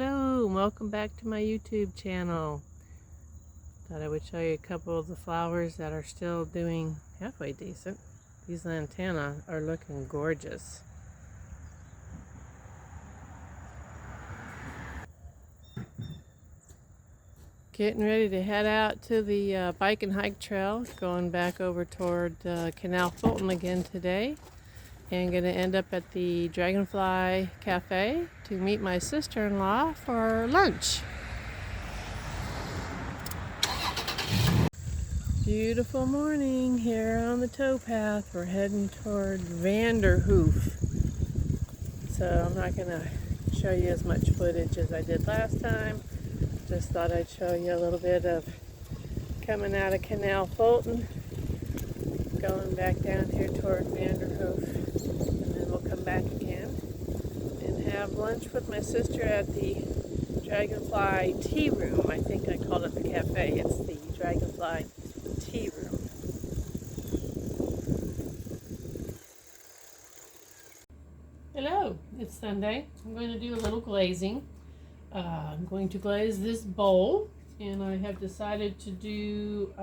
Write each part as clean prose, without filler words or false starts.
Hello, and welcome back to my YouTube channel. Thought I would show you a couple of the flowers that are still doing halfway decent. These lantana are looking gorgeous. Getting ready to head out to the bike and hike trail, going back over toward Canal Fulton again today. And going to end up at the Dragonfly Cafe to meet my sister-in-law for lunch. Beautiful morning here on the towpath. We're heading toward Vanderhoof. So I'm not going to show you as much footage as I did last time. Just thought I'd show you a little bit of coming out of Canal Fulton, going back down here toward Vanderhoof, and then we'll come back again and have lunch with my sister at the Dragonfly Tea Room. I think I called it the cafe. It's the Dragonfly Tea Room. Hello, it's Sunday. I'm going to do a little glazing. I'm going to glaze this bowl, and I have decided to do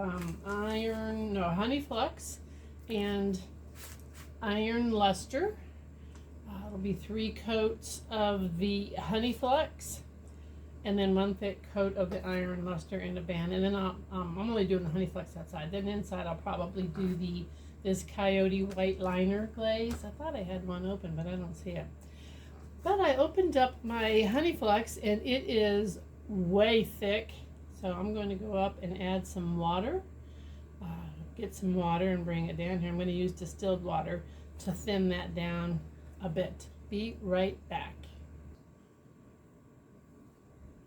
honey flux and iron luster. It'll be 3 coats of the honey flux, and then 1 thick coat of the iron luster in the band. And then I'm only doing the honey flux outside. Then inside I'll probably do this coyote white liner glaze. I thought I had one open, but I don't see it. But I opened up my honey flux, and it is way thick. So I'm going to go up and add some water. Get some water and bring it down here. I'm going to use distilled water to thin that down a bit. Be right back.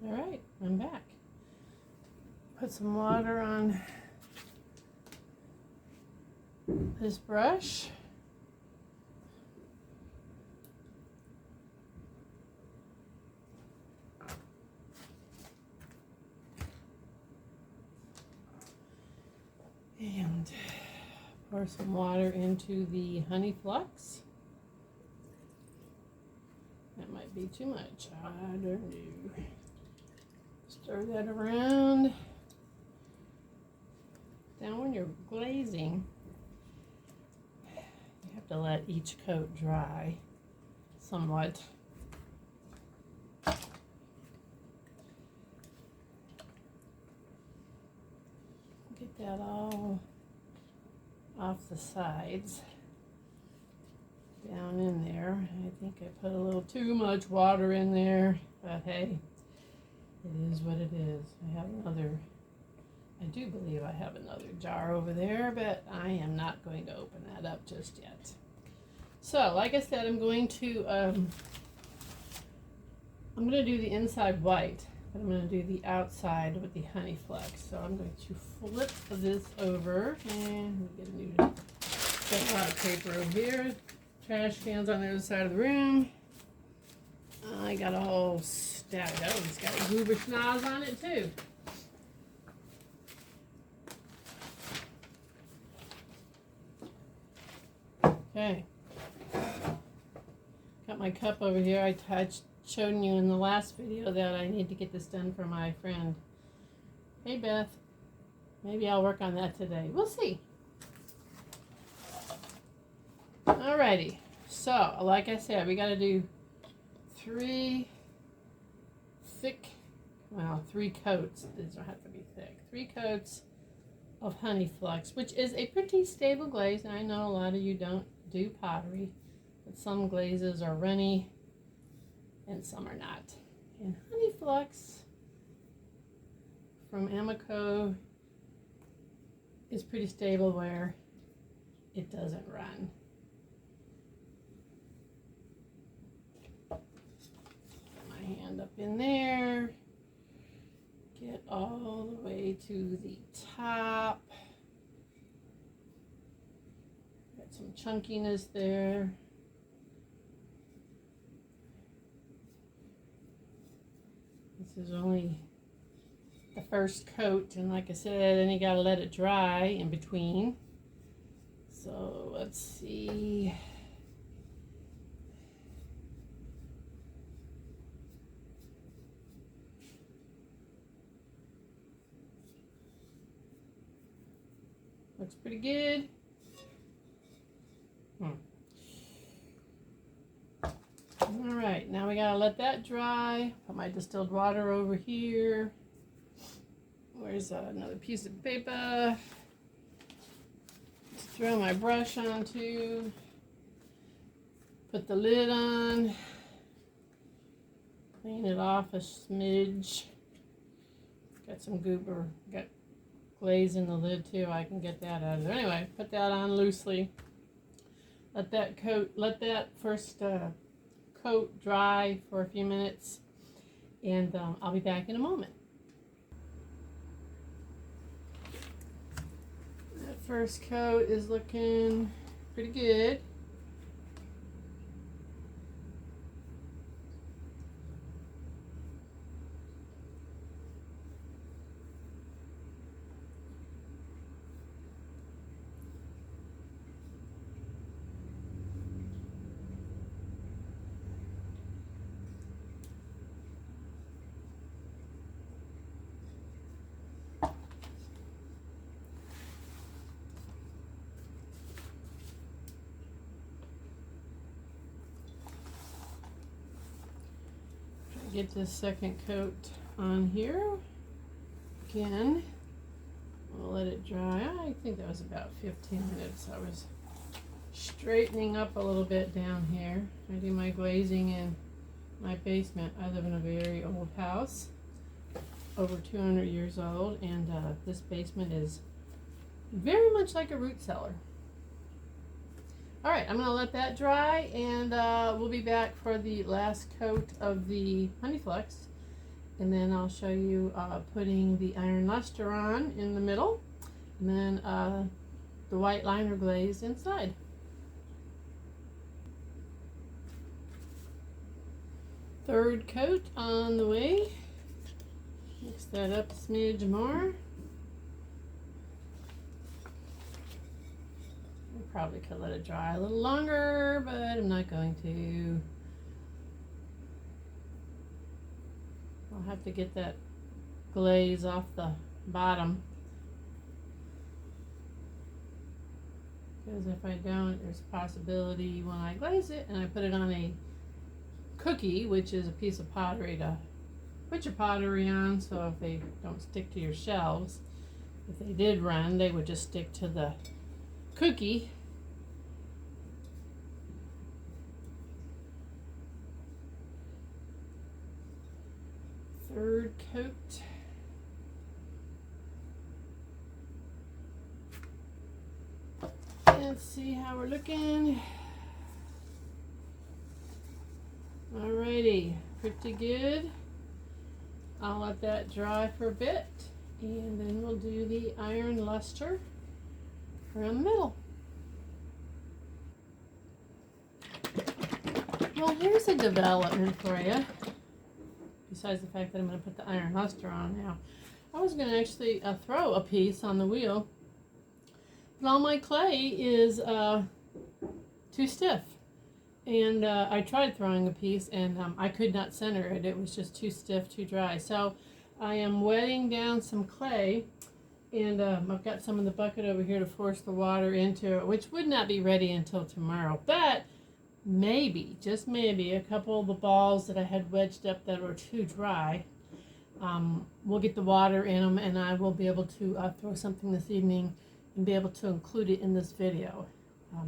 All right, I'm back. Put some water on this brush. And pour some water into the honey flux. That might be too much. I don't know. Stir that around. Now when you're glazing, you have to let each coat dry somewhat. Get that all off the sides, down in there. I think I put a little too much water in there, but hey, it is what it is. I do believe I have another jar over there, but I am not going to open that up just yet. So, like I said, I'm going to do the inside white, but I'm going to do the outside with the honey flux. So I'm going to flip this over, and get a new got paper over here. Trash cans on the other side of the room. I got a whole stack. Oh, it's got a goober schnoz on it too. Okay. Got my cup over here. I showed you in the last video that I need to get this done for my friend. Hey Beth. Maybe I'll work on that today. We'll see. Alrighty. So, like I said, we got to do 3 coats. These don't have to be thick. 3 coats of honey flux, which is a pretty stable glaze. I know a lot of you don't do pottery, but some glazes are runny and some are not. And honey flux from Amico is pretty stable where it doesn't run. Put my hand up in there. Get all the way to the top. Got some chunkiness there. This is only the first coat, and like I said, then you gotta let it dry in between. So let's see. Looks pretty good. All right, now we gotta let that dry. Put my distilled water over here. Where's another piece of paper? Let's throw my brush onto. Put the lid on. Clean it off a smidge. Got some goober. Got glaze in the lid too. I can get that out of there. Anyway, put that on loosely. Let that first coat dry for a few minutes, and I'll be back in a moment. That first coat is looking pretty good. Get this second coat on here again. We'll let it dry. I think that was about 15 minutes. I was straightening up a little bit down here. I do my glazing in my basement. I live in a very old house, over 200 years old, and this basement is very much like a root cellar. All right, I'm going to let that dry, and we'll be back for the last coat of the honey flux, and then I'll show you putting the iron luster on in the middle, and then the white liner glaze inside. Third coat on the way. Mix that up a smidge more. Probably could let it dry a little longer, but I'm not going to. I'll have to get that glaze off the bottom, because if I don't, there's a possibility when I glaze it and I put it on a cookie, which is a piece of pottery to put your pottery on, so if they don't stick to your shelves, if they did run, they would just stick to the cookie. Third coat. Let's see how we're looking. Alrighty, pretty good. I'll let that dry for a bit, and then we'll do the iron luster around the middle. Well, here's a development for you. Besides the fact that I'm going to put the iron luster on now. I was going to actually throw a piece on the wheel, but all my clay is too stiff. And I tried throwing a piece, and I could not center it. It was just too stiff, too dry. So I am wetting down some clay, and I've got some in the bucket over here to force the water into it, which would not be ready until tomorrow. But maybe, just maybe, a couple of the balls that I had wedged up that were too dry, we'll get the water in them, and I will be able to throw something this evening and be able to include it in this video.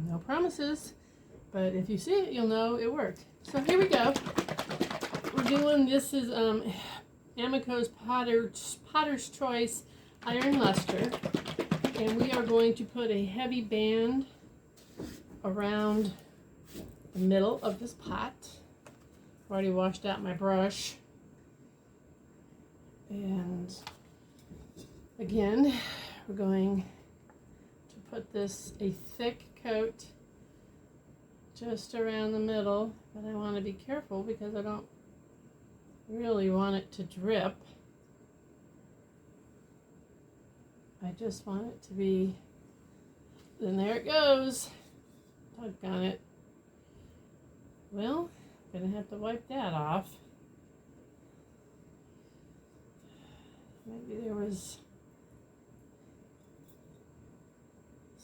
No promises, but if you see it, you'll know it worked. So here we go. We're doing, this is Amico's Potter's Choice Iron Luster, and we are going to put a heavy band around the middle of this pot. I've already washed out my brush, and again we're going to put this a thick coat just around the middle, but I want to be careful because I don't really want it to drip. I just want it to be, and there it goes. Doggone it. Well, I'm gonna have to wipe that off. Maybe there was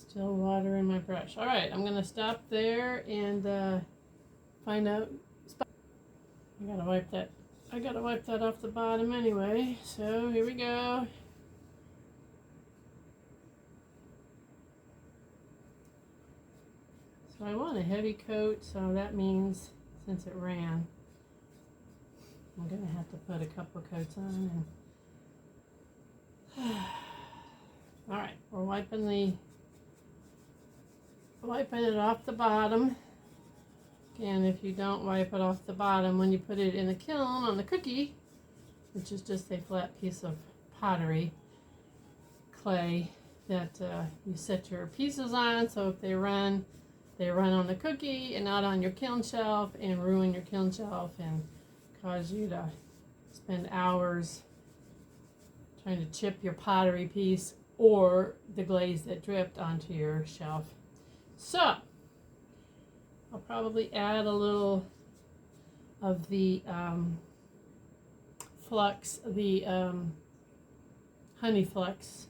Still water in my brush. All right, I'm gonna stop there and find out. I gotta wipe that. I gotta wipe that off the bottom anyway. So here we go. So I want a heavy coat, so that means since it ran, I'm gonna have to put a couple coats on. And all right, we're wiping it off the bottom. Again, if you don't wipe it off the bottom, when you put it in the kiln on the cookie, which is just a flat piece of pottery clay that you set your pieces on, so if they run on the cookie and not on your kiln shelf and ruin your kiln shelf and cause you to spend hours trying to chip your pottery piece or the glaze that dripped onto your shelf. So I'll probably add a little of the flux, the honey flux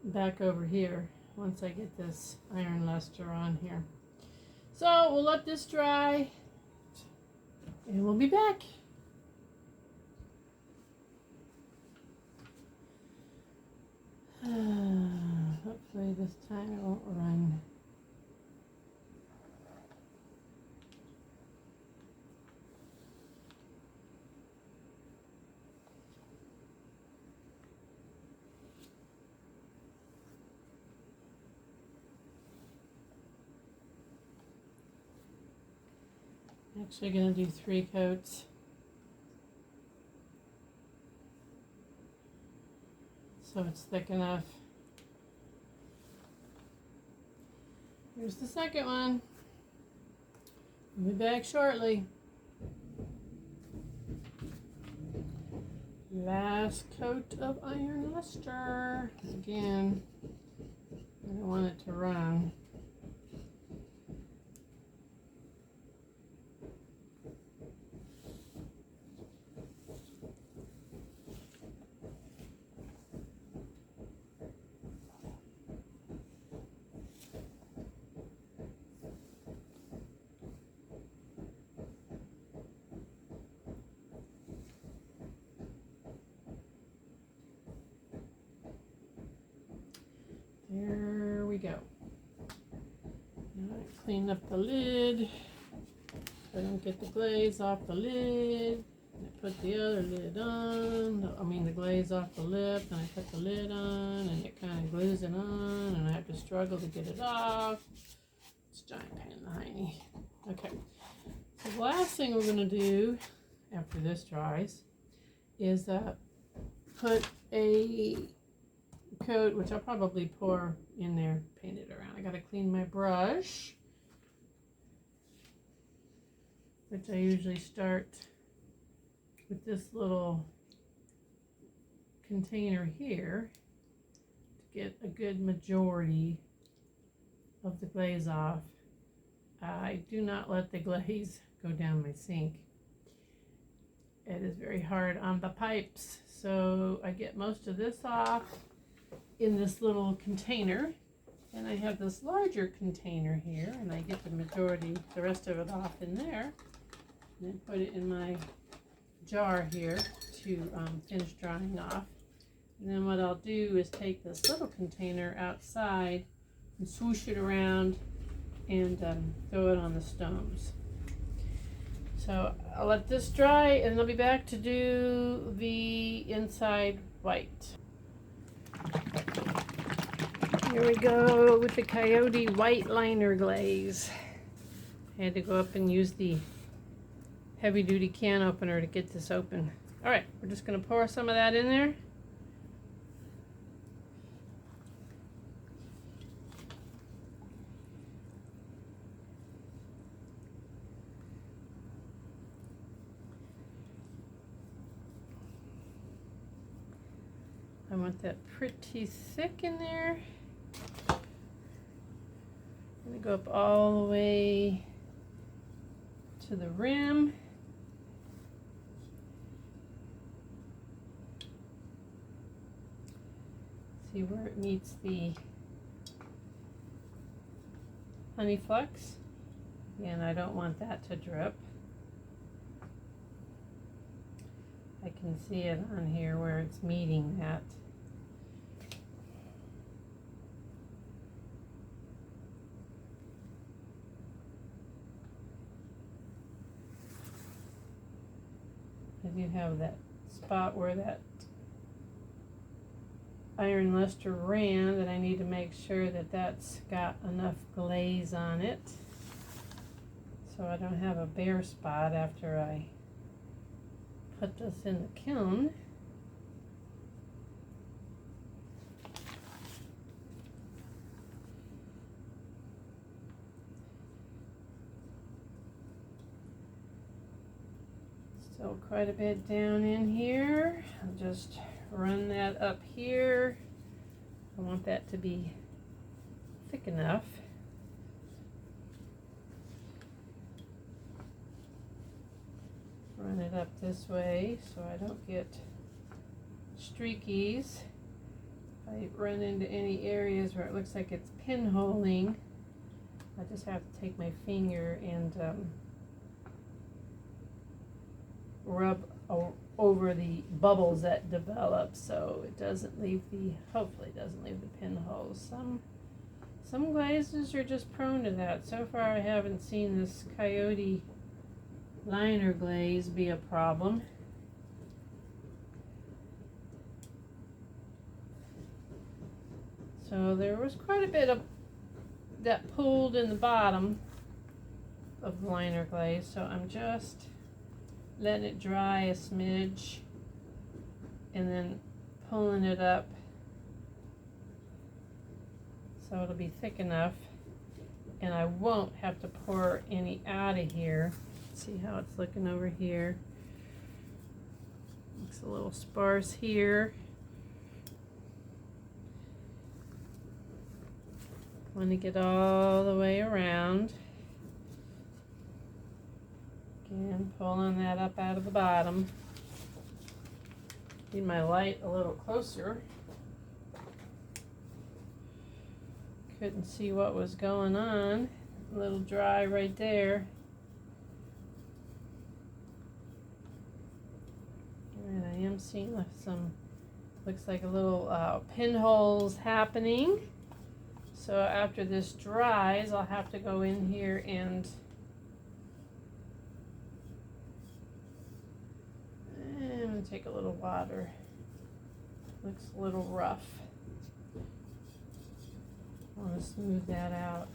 back over here once I get this iron luster on here. So we'll let this dry and we'll be back. Hopefully this time it won't run. Actually going to do 3 coats. So it's thick enough. Here's the second one. I'll be back shortly. Last coat of iron luster. Again, I don't want it to run. There we go. Now I clean up the lid. I don't get the glaze off the lid. I put the other lid on. I mean the glaze off the lip, and I put the lid on, and it kind of glues it on, and I have to struggle to get it off. It's a giant pain in the hiney. Okay. So the last thing we're going to do after this dries is put a coat, which I'll probably pour in there, paint it around. I gotta clean my brush, which I usually start with this little container here to get a good majority of the glaze off. I do not let the glaze go down my sink. It is very hard on the pipes, so I get most of this off in this little container, and I have this larger container here, and I get the majority, the rest of it off in there, and then put it in my jar here to finish drying off. And then what I'll do is take this little container outside and swoosh it around and throw it on the stones. So I'll let this dry, and I'll be back to do the inside white. Here we go with the Coyote white liner glaze. I had to go up and use the heavy duty can opener to get this open. All right, we're just going to pour some of that in there. I want that pretty thick in there. I'm going to go up all the way to the rim. See where it meets the honey flux. And I don't want that to drip. I can see it on here where it's meeting that. I do have that spot where that iron luster ran that I need to make sure that that's got enough glaze on it, so I don't have a bare spot after I put this in the kiln. Still quite a bit down in here. I'll just run that up here. I want that to be thick enough. Run it up this way so I don't get streakies. If I run into any areas where it looks like it's pinholing, I just have to take my finger and rub over the bubbles that develop so it doesn't leave the, hopefully it doesn't leave the pinholes. Some glazes are just prone to that. So far I haven't seen this coyote liner glaze be a problem. So there was quite a bit of that pooled in the bottom of the liner glaze, so I'm just letting it dry a smidge and then pulling it up so it'll be thick enough and I won't have to pour any out of here. See how it's looking over here. Looks a little sparse here. Want to get all the way around. Again, pulling that up out of the bottom. Need my light a little closer. Couldn't see what was going on. A little dry right there. And I am seeing some, looks like a little pinholes happening. So after this dries, I'll have to go in here and I'm going to take a little water. Looks a little rough. I want to smooth that out.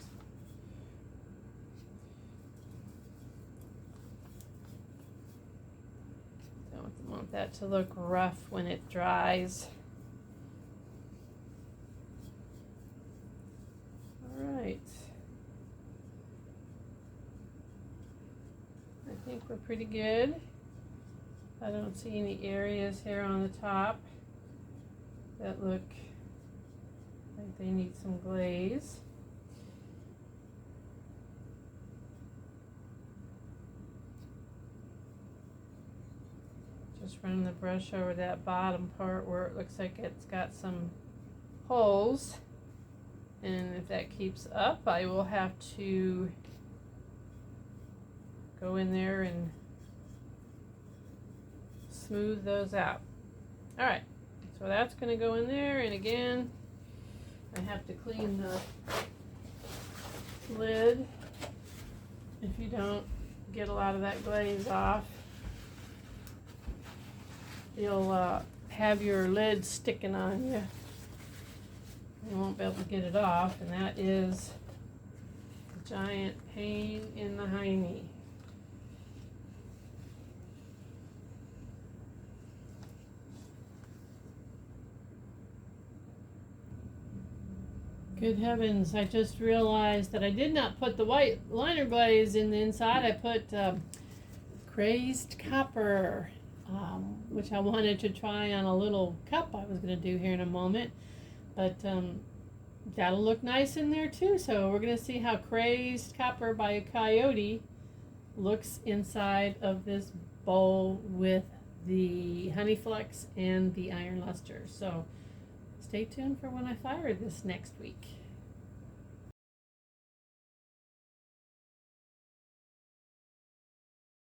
Don't want that to look rough when it dries. All right. I think we're pretty good. I don't see any areas here on the top that look like they need some glaze. Just running the brush over that bottom part where it looks like it's got some holes. And if that keeps up, I will have to go in there and smooth those out. All right, so that's going to go in there, and again, I have to clean the lid if you don't get a lot of that glaze off. You'll have your lid sticking on you. You won't be able to get it off, and that is a giant pain in the hiney. Good heavens, I just realized that I did not put the white liner glaze in the inside. I put crazed copper, which I wanted to try on a little cup I was going to do here in a moment. But that'll look nice in there too. So we're going to see how crazed copper by a coyote looks inside of this bowl with the honey flux and the iron luster. So stay tuned for when I fire this next week.